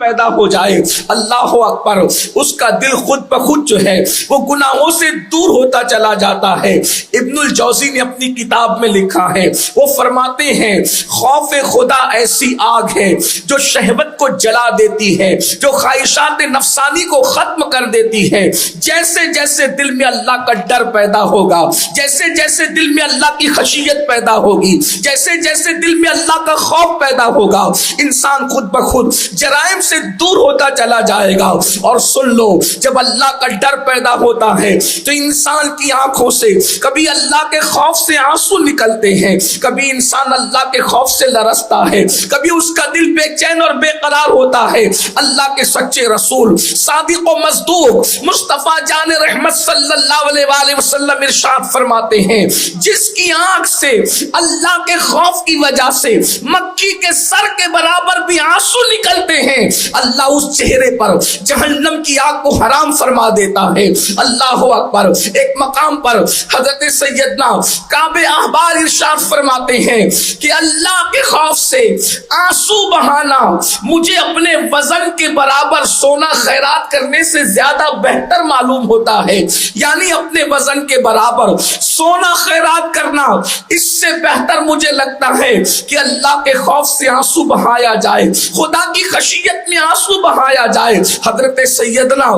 پیدا ہو جائے، اللہ اکبر، اس کا دل خود بخود جو ہے وہ گناہوں سے دور ہوتا چلا جاتا ہے۔ ابن الجوزی نے اپنی کتاب میں لکھا ہے، وہ فرماتے ہیں خوف خدا ایسی آگ ہے جو شہوت کو جلا دیتی ہے، جو خواہشات نفسانی کو ختم کر دیتی ہے۔ جیسے جیسے دل میں اللہ کا ڈر پیدا ہوگا، جیسے جیسے دل میں اللہ کی خشیت پیدا ہوگی، جیسے جیسے دل میں اللہ کا خوف پیدا ہوگا، انسان خود بخود جرائم سے دور ہوتا چلا جائے گا۔ اور سن لو، جب اللہ کا ڈر پیدا ہوتا ہے تو انسان کی آنکھوں سے کبھی اللہ کے خوف سے آنسو نکلتے ہیں، کبھی انسان اللہ کے خوف سے لرزتا ہے، کبھی اس کا دل بے چین اور بے قرار ہوتا ہے۔ اللہ کے سچے رسول صادق و مصدوق مصطفیٰ جان رحمت صلی اللہ علیہ وآلہ وسلم ارشاد فرماتے ہیں، جس کی آنکھ سے اللہ کے خوف کی وجہ سے مکی کے سر کے برابر بھی آنسو نکلتے ہیں، اللہ اس چہرے پر جہنم کی آگ کو حرام فرما دیتا ہے۔ اللہ اکبر۔ ایک مقام پر حضرت سیدنا کعب احبار ارشاد فرماتے ہیں کہ اللہ کے خوف سے آنسو بہانا مجھے اپنے وزن کے برابر سونا خیرات کرنے سے زیادہ بہتر معلوم ہوتا ہے، یعنی اپنے وزن کے برابر سونا خیرات کرنا اس سے بہتر مجھے لگتا ہے کہ اللہ کے خوف سے آنسو بہایا جائے، خدا کی خشیت میں آنسو بہایا جائے۔ حضرت سیدنا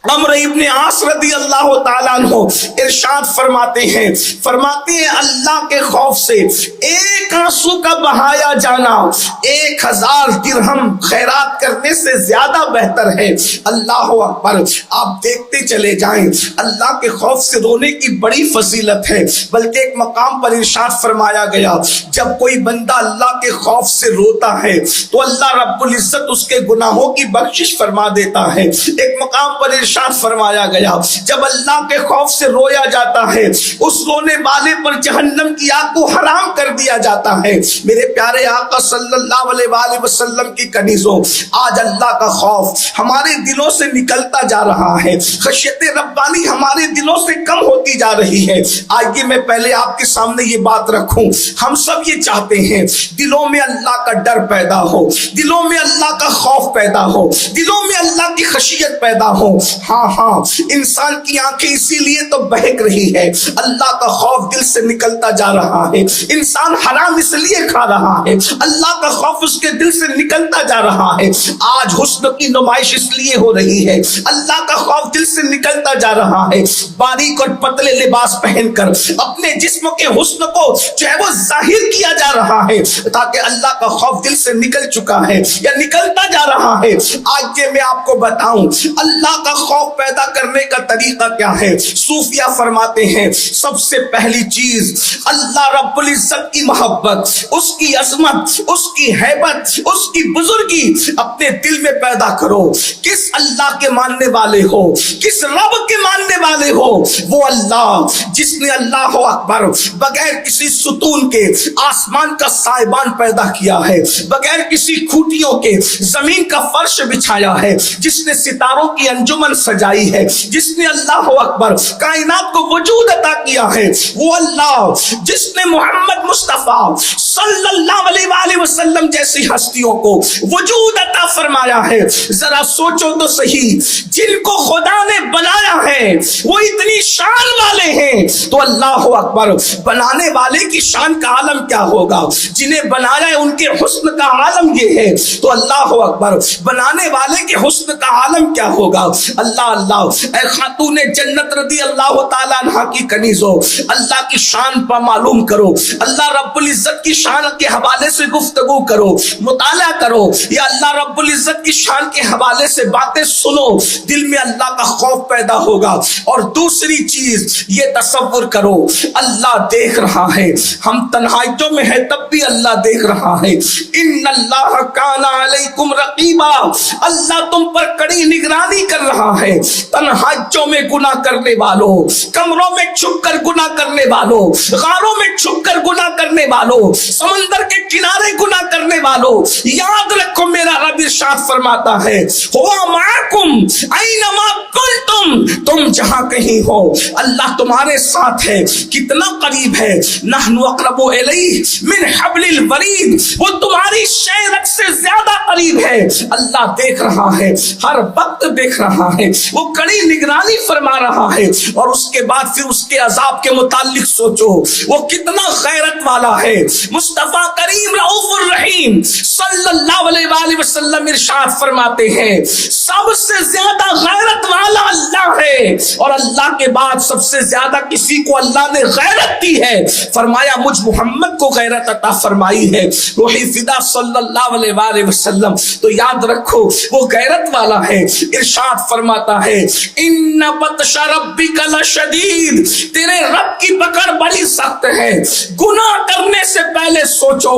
عمرو ابن عاص رضی اللہ تعالیٰ عنہ ارشاد فرماتے ہیں اللہ کے خوف سے ایک آنسو کا بہایا جانا 1000 درہم خیرات کرنے سے زیادہ بہتر ہے۔ اللہ اکبر۔ آپ دیکھتے چلے جائیں، اللہ کے خوف سے رونے کی بڑی فضیلت ہے، بلکہ ایک مقام پر ارشاد فرمایا گیا جب کوئی بندہ اللہ کے خوف سے روتا ہے تو اللہ رب العزت اس کے گناہوں کی بخشش فرما دیتا ہے۔ ایک مقام پر ارشاد فرمایا گیا جب اللہ کے خوف سے رویا جاتا ہے اس رونے والے پر جہنم کی آگ کو حرام کر دیا جاتا ہے۔ میرے پیارے آقا صلی اللہ علیہ وآلہ وسلم کی کنیزوں، آج اللہ کا خوف ہمارے دلوں سے نکلتا جا رہا ہے، خشیت ربانی ہمارے دلوں سے کم ہوتی جا رہی ہے۔ آئیے میں پہلے آپ کے سامنے یہ بات رکھوں، ہم سب یہ چاہتے ہیں دلوں میں اللہ کا ڈر پیدا ہو، دلوں میں اللہ کا خوف پیدا ہو، دلوں میں اللہ کی خشیت پیدا ہو۔ ہاں انسان کی آنکھیں اسی لیے تو بہک رہی ہے، اللہ کا خوف دل سے نکلتا جا رہا ہے، انسان حرام اس لیے کھا رہا ہے، اللہ کا خوف اس کے دل سے نکلتا جا رہا ہے۔ آج حسن کی نمائش اس لیے ہو رہی ہے، اللہ کا خوف دل سے نکلتا جا رہا ہے۔ باریک اور پتلے لباس پہن کر اپنے جسم کے حسن کو جو ہے وہ ظاہر کیا جا رہا ہے تاکہ اللہ کا خوف دل سے نکل چکا ہے یا نکلتا جا رہا ہے۔ آج یہ میں آپ کو بتاؤں اللہ کا خوف پیدا کرنے کا طریقہ کیا ہے۔ صوفیہ فرماتے ہیں سب سے پہلی چیز اللہ رب العزت کی محبت، اس کی عظمت، اس کی ہیبت، اس کی بزرگی اپنے دل میں پیدا کرو۔ کس اللہ کے ماننے والے ہو، کس رب کے ماننے والے ہو؟ وہ اللہ جس نے اللہ اکبر بغیر کسی ستون کے آسمان کا سائبان پیدا کیا ہے، بغیر کسی کھوٹیوں کے زمین کا فرش بچھایا ہے، جس نے ستاروں کی انجمن سجائی ہے، جس نے اللہ اکبر کائنات کو وجود عطا کیا ہے، وہ اللہ جس نے محمد مصطفیٰ صلی اللہ علیہ وآلہ وسلم جیسی ہستیوں کو وجود عطا فرمایا ہے۔ ذرا سوچو تو صحیح، جن کو خدا نے بنایا ہے وہ اتنی شان والے ہیں تو اللہ اکبر بنانے والے کی شان کا عالم کیا ہوگا؟ جنہیں بنایا ہے ان کے حسن کا عالم یہ ہے تو اللہ اکبر بنانے والے کے حسن کا عالم کیا ہوگا؟ اللہ اللہ۔ اے خاتون جنت رضی اللہ تعالیٰ عنہ کی کنیزوں، اللہ کی شان پر معلوم کرو، اللہ رب العزت کی شان کے حوالے سے گفتگو کرو، مطالعہ کرو، یا اللہ رب العزت کی شان کے حوالے سے باتیں سنو، دل میں اللہ کا خوف پیدا ہوگا۔ اور دوسری چیز یہ تصور کرو اللہ دیکھ رہا ہے، ہم تنہائیوں میں ہے تب بھی اللہ دیکھ رہا ہے۔ ان اللہ کان علیکم رقیبا، اللہ تم پر کڑی نگرانی کر رہا ہے۔ تنہائیوں میں گناہ کرنے والوں، کمروں میں چھپ کر گناہ کرنے والوں، غاروں میں چھپ کر گناہ کرنے والوں، سمندر کے کنارے گناہ کرنے والوں، یاد رکھو میرا رب ارشاد فرماتا ہے ہوا معکم اینما کنتم، تم جہاں کہیں ہو اللہ تمہارے ساتھ ہے۔ کتنا قریب ہے؟ نحن اقرب الیہ من حبل الورید، وہ تمہاری شہرت سے زیادہ قریب ہے اللہ دیکھ رہا ہے، ہر وقت دیکھ رہا ہے، وہ کڑی نگرانی فرما رہا ہے۔ اور اس کے بعد پھر اس کے عذاب کے متعلق سوچو وہ کتنا غیرت والا ہے۔ مصطفیٰ کریم رؤوف الرحیم صلی اللہ علیہ وآلہ وسلم ارشاد فرماتے ہیں سب سے زیادہ غیرت والا اللہ ہے، اور اللہ کے بعد سب سے زیادہ کسی کو اللہ نے غیرت دی ہے، فرمایا مجھ محمد کو غیرت عطا فرمائی ہے، روحی فدا صلی اللہ علیہ وآلہ وسلم۔ تو یاد رکھو وہ غیرت والا ہے۔ ارشاد فرماتا ہے ان بطش ربک لشدید، تیرے رب کی پکڑ بڑی سخت ہے۔ گناہ کرنے سے پہلے سوچو،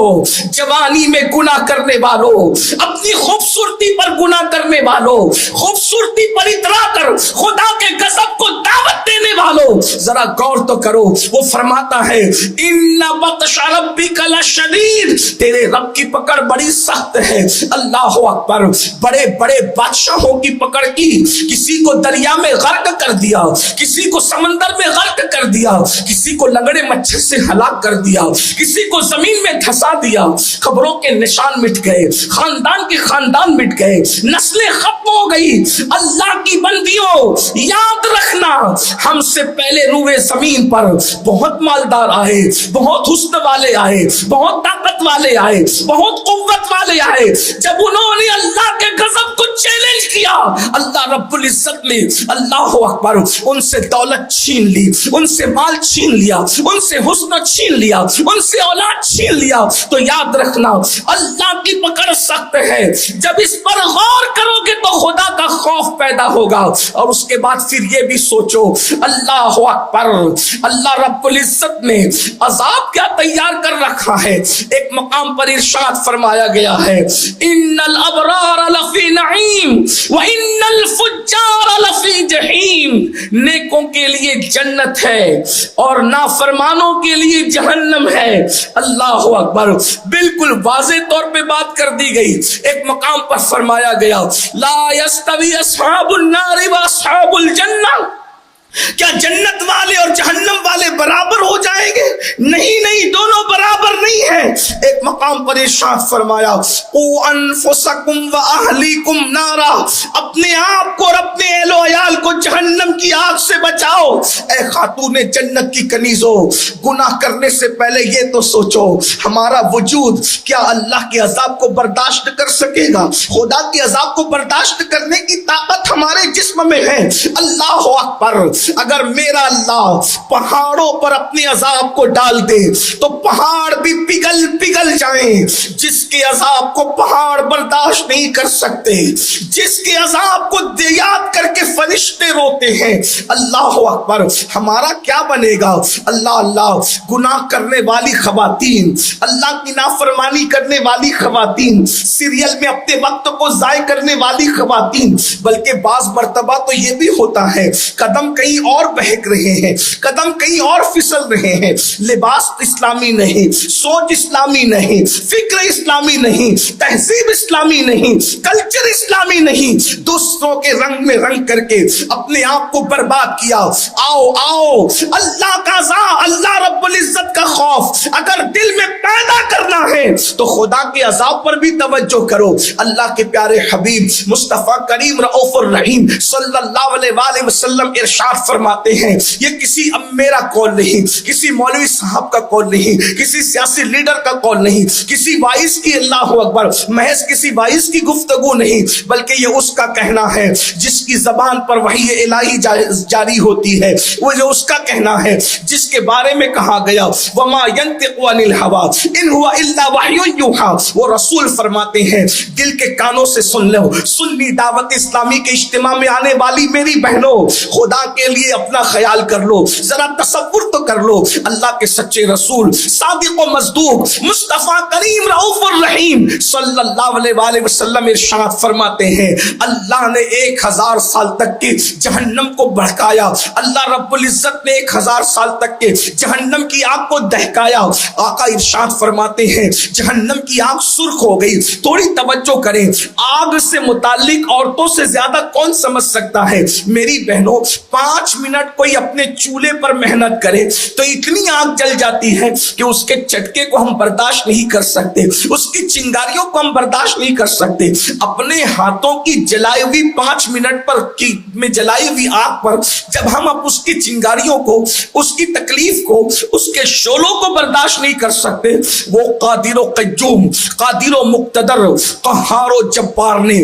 جوانی میں گناہ کرنے والوں، اپنی خوبصورتی پر گناہ کرنے والوں، خوبصورتی پر اترا کر خدا کے غضب کو دعوت دینے والوں، ذرا غور تو کرو۔ وہ فرماتا ہے ان بطش ربک لشدید، تیرے رب کی پکڑ بڑی سخت ہے۔ اللہ اکبر، بڑے بڑے بادشاہوں کی پکڑ کی، کسی کو دریا میں غرق کر دیا، کسی کو سمندر میں غرق کر دیا، کسی کو لنگڑے مچھر سے ہلاک کر دیا، کسی کو زمین میں دھسا دیا، خبروں کے نشان مٹ گئے، خاندان کے خاندان مٹ گئے، نسلیں ختم ہو گئی۔ اللہ کی بندیوں یاد رکھنا، ہم سے پہلے روئے زمین پر بہت مالدار آئے، بہت حسن والے آئے، بہت طاقت والے آئے، بہت قوت والے آئے۔ جب انہوں نے اللہ کے غضب کو چیلنج کیا، اللہ رب العزت نے اللہ اکبر ان سے دولت چھین لی، ان سے مال چھین لیا، ان سے حسن چھین لیا، ان سے اولاد چھین لیا۔ تو یاد رکھنا اللہ کی پکڑ سخت ہے، جب اس پر غور کرو گے تو خدا کا خوف پیدا ہوگا۔ اور اس کے بعد پھر یہ بھی سوچو اللہ اکبر، اللہ رب العزت نے عذاب کیا تیار کر رکھا ہے۔ ایک مقام پر ارشاد فرمایا گیا ہے ان الابرار لفی نعیم وان الفجار لفی جحیم، نیکوں کے لیے جنت ہے اور نافرمانوں کے لیے جہنم ہے۔ اللہ اکبر، بالکل واضح طور پہ بات کر دی گئی۔ ایک مقام پر فرمایا گیا لا یستوی اصحاب النار واصحاب الجنہ، کیا جنت والے اور جہنم والے برابر ہو جائیں گے؟ نہیں نہیں، دونوں برابر نہیں ہیں۔ ایک مقام پر ارشاد فرمایا او انفسکم واہلیکم نارا، اپنے آپ کو اور اپنے اہل و عیال کو جہنم کی آگ سے بچاؤ۔ اے خاتون جنت کی کنیزوں، گناہ کرنے سے پہلے یہ تو سوچو ہمارا وجود کیا اللہ کے عذاب کو برداشت کر سکے گا؟ خدا کے عذاب کو برداشت کرنے کی طاقت ہمارے جسم میں ہے۔ اللہ اکبر، اگر میرا اللہ پہاڑوں پر اپنے عذاب کو ڈال دے تو پہاڑ بھی پگھل پگھل جائیں۔ جس کے عذاب کو پہاڑ برداشت نہیں کر سکتے، جس کے عذاب کو یاد کر کے فرشتے روتے ہیں، اللہ اکبر، ہمارا کیا بنے گا؟ اللہ، گناہ کرنے والی خواتین، اللہ کی نافرمانی کرنے والی خواتین، سیریل میں اپنے وقت کو ضائع کرنے والی خواتین، بلکہ بعض مرتبہ تو یہ بھی ہوتا ہے قدم کہیں اور بہک رہے ہیں، قدم کہیں اور پھسل رہے ہیں، لباس اسلامی نہیں، سوچ اسلامی نہیں، فکر اسلامی نہیں، تہذیب اسلامی نہیں، کلچر اسلامی نہیں، دوسروں کے رنگ میں رنگ کر کے اپنے آپ کو برباد کیا۔ آؤ اللہ کا عذاب، اللہ رب العزت کا خوف اگر دل میں پیدا کرنا ہے تو خدا کے عذاب پر بھی توجہ کرو۔ اللہ کے پیارے حبیب مصطفیٰ کریم رؤوف الرحیم صلی اللہ علیہ وآلہ وسلم ارشاد فرماتے ہیں، یہ کسی میرا قول نہیں، کسی مولوی صاحب کا قول نہیں، کسی سیاسی لیڈر کا قول نہیں، کسی وائس کی، اللہ اکبر، محض کسی وائس کی گفتگو نہیں، بلکہ یہ اس کا کہنا ہے جس کی زبان پر وحی الہی جاری ہوتی ہے، وہ جو اس کا کہنا ہے جس کے بارے میں کہا گیا وما ينطق عن الهوى ان هو الا وحی یوحى، وہ رسول فرماتے ہیں دل کے کانوں سے سن لو۔ سنی دعوت اسلامی کے اجتماع میں آنے والی میری بہنوں، خدا کے لیے اپنا خیال کر لو، ذرا تصور تو کر لو، اللہ کے سچے رسول صادق و مصدوق مصطفیٰ کریم رؤوف الرحیم صلی اللہ علیہ وآلہ وسلم ارشاد فرماتے ہیں اللہ نے 1000 سال تک کی جہنم کو بھڑکایا، اللہ رب العزت نے 1000 سال تک کے جہنم کی آگ کو دہکایا۔ آقا ارشاد فرماتے ہیں جہنم کی آگ سرخ ہو گئی۔ تھوڑی توجہ کریں، آگ سے متعلق عورتوں سے زیادہ کون سمجھ سکتا ہے؟ میری بہنوں، 5 5 منٹ کوئی اپنے چولہے پر محنت کرے تو اتنی آگ جل جاتی ہے کہ اس کے چٹکے کو ہم برداشت نہیں کر سکتے، اس کی چنگاریوں کو ہم برداشت نہیں کر سکتے۔ اپنے ہاتھوں کی جلائی ہوئی 5 منٹ پر میں جلائی ہوئی آگ پر جب ہم اب اس کی چنگاریوں کو، اس کی تکلیف کو، اس کے شعلوں کو برداشت نہیں کر سکتے، وہ قادر و قیوم، قادر و مقتدر، قہار و جبار نے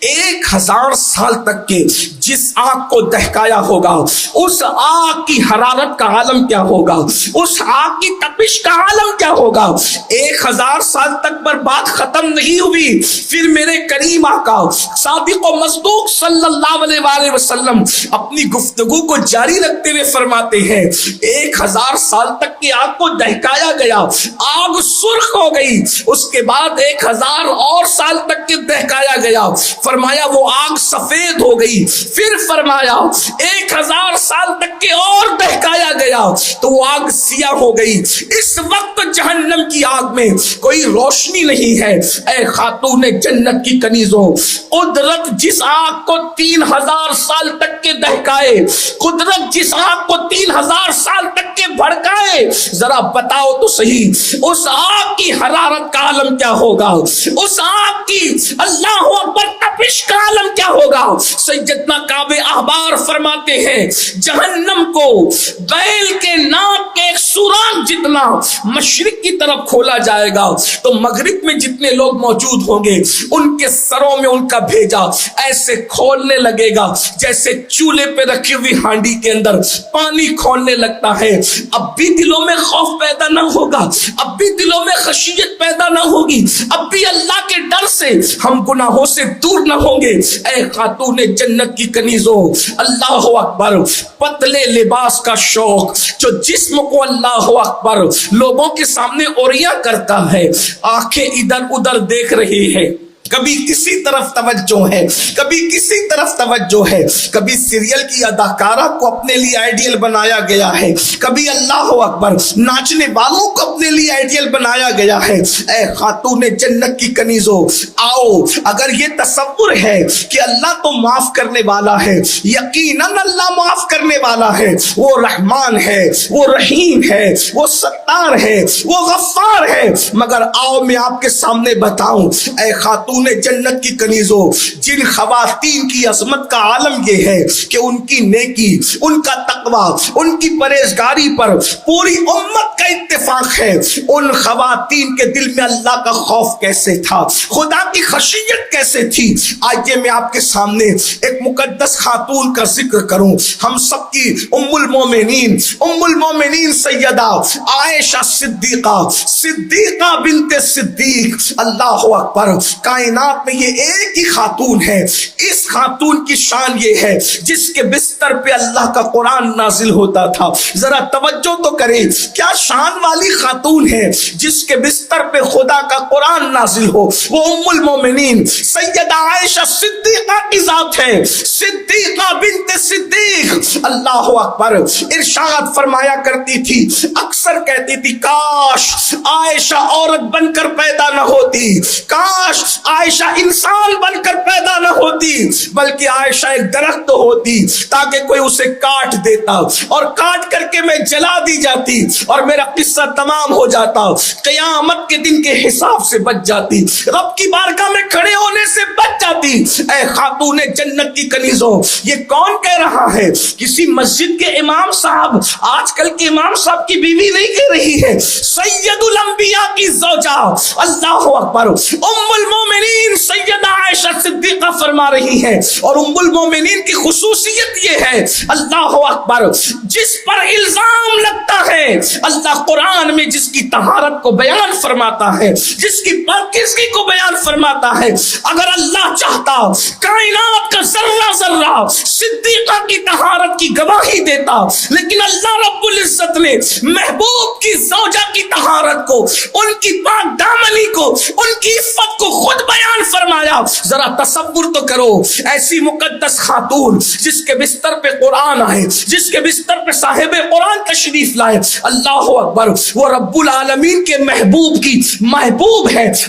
1000 سال تک کے جس آگ کو دہکایا ہوگا، اس آگ کی حرارت کا عالم کیا ہوگا، اس آگ کی تپش کا عالم کیا ہوگا۔ 1000 سال تک پر بات ختم نہیں ہوئی، پھر میرے کریم آقا صادق و مصدوق صلی اللہ علیہ وآلہ وسلم اپنی گفتگو کو جاری رکھتے ہوئے فرماتے ہیں 1000 سال تک کی آگ کو دہکایا گیا، آگ سرخ ہو گئی، اس کے بعد 1000 اور سال تک کے دہکایا گیا، فرمایا وہ آگ سفید ہو گئی، پھر فرمایا 1000 سال تک کے اور دہکایا گیا تو وہ آگ سیاہ ہو گئی۔ اس وقت جہنم کی آگ میں کوئی روشنی نہیں ہے۔ اے خاتون جنت کی کنیزوں، قدرت جس آگ کو 3000 سال تک کے دہکائے، قدرت جس آگ کو 3000 سال تک کے بھڑکائے، ذرا بتاؤ تو صحیح اس آگ کی حرارت کا عالم کیا ہوگا، اس آگ کی اللہ اکبر تپش کا عالم کیا ہوگا۔ سیدنا کعب احبار فرماتے ہیں جہنم کو بیل کے ناک کے ایک سوراخ جتنا مشرق کی طرف کھولا جائے گا تو مغرب میں جتنے لوگ موجود ہوں گے ان کے سروں میں ان کا بھیجا ایسے کھولنے لگے گا جیسے چولہے پہ رکھی ہوئی ہانڈی کے اندر پانی کھولنے لگتا ہے۔ اب بھی دلوں میں خوف پیدا نہ ہوگا، اب بھی دلوں میں خشیت پیدا نہ ہوگی، اب بھی اللہ کے ڈر سے ہم گناہوں سے دور نہ ہوں گے۔ اے خاتون جنت کی کنیزوں، اللہ اکبر، پتلے لباس کا شوق جو جسم کو اللہ اکبر لوگوں کے سامنے اوریاں کرتا ہے، آنکھیں ادھر ادھر دیکھ رہی ہے، کبھی کسی طرف توجہ ہے، کبھی کسی طرف توجہ ہے، کبھی سیریل کی اداکارہ کو اپنے لیے آئیڈیل بنایا گیا ہے، کبھی اللہ اکبر ناچنے والوں کو اپنے لیے آئیڈیل بنایا گیا ہے۔ اے خاتون جنت کی کنیزوں، آؤ، اگر یہ تصور ہے کہ اللہ تو معاف کرنے والا ہے، یقیناً اللہ معاف کرنے والا ہے، وہ رحمان ہے، وہ رحیم ہے، وہ ستار ہے، وہ غفار ہے، مگر آؤ میں آپ کے سامنے بتاؤں، اے خاتون جنت کی کنیزوں، جن خواتین کی عظمت کا عالم یہ ہے کہ ان کی نیکی، ان کا تقوی، ان کی پرہیزگاری پر پوری امت کا اتفاق ہے، ان خواتین کے دل میں اللہ کا خوف کیسے تھا، خدا کی خشیت کیسے تھی۔ آئیے میں آپ کے سامنے ایک مقدس خاتون کا ذکر کروں، ہم سب کی ام المومنین سیدہ عائشہ صدیقہ بنت صدیق، اللہ اکبر، کائنات میں یہ ایک ہی خاتون ہے، اس خاتون کی شان یہ ہے جس کے بستر پہ اللہ کا قرآن نازل ہوتا تھا۔ ذرا توجہ تو کریں، کیا شان والی خاتون ہے جس کے بستر پہ خدا کا قرآن نازل ہو، وہ ام المومنین سیدہ عائشہ صدیقہ کی ذات ہے، صدیقہ بنت صدیق، اللہ اکبر۔ ارشاد فرمایا کرتی تھی، اکثر کہتی تھی کاش عائشہ عورت بن کر پیدا نہ ہوتی، کاش عائشہ انسان بن کر پیدا نہ ہوتی، بلکہ عائشہ ایک درخت ہوتی تاکہ کوئی اسے کاٹ دیتا اور کاٹ کر کے میں جلا دی جاتی اور میرا قصہ تمام ہو جاتا، قیامت کے دن کے حساب سے بچ جاتی، رب کی بارگاہ میں کھڑے ہونے سے بچ جاتی۔ اے خاتون جنت کی کنیزوں، یہ کون کہہ رہا ہے؟ کسی مسجد کے امام صاحب، آج کل کے امام صاحب کی بیوی نہیں کہہ رہی ہے، سید الانبیاء کی زوجہ، اللہ اکبر، ام المومنین سیدہ عائشہ صدیقہ فرما رہی ہے۔ اور ام المومنین کی خصوصیت یہ ہے، اللہ اکبر، جس پر الزام لگتا ہے اللہ قرآن میں جس کی طہارت کو بیان فرماتا ہے، جس کی پاکیزگی کو بیان فرماتا ہے، اگر اللہ چاہتا کائنات کا ذرہ ذرہ صدیقہ کی طہارت کی گواہی دیتا، لیکن اللہ رب العزت نے محبوب کی زوجہ کی طہارت کو، ان کی پاک دامنی کو، ان کی عفت کو خود بیان فرمایا۔ ذرا تصور تو کرو، ایسی مقدس خاتون جس کے بستر پہ قرآن آئے، جس کے بستر پہ صاحب قرآن تشریف لائے، اللہ اکبر، وہ رب العالمین کے محبوب کی محبوب ہے۔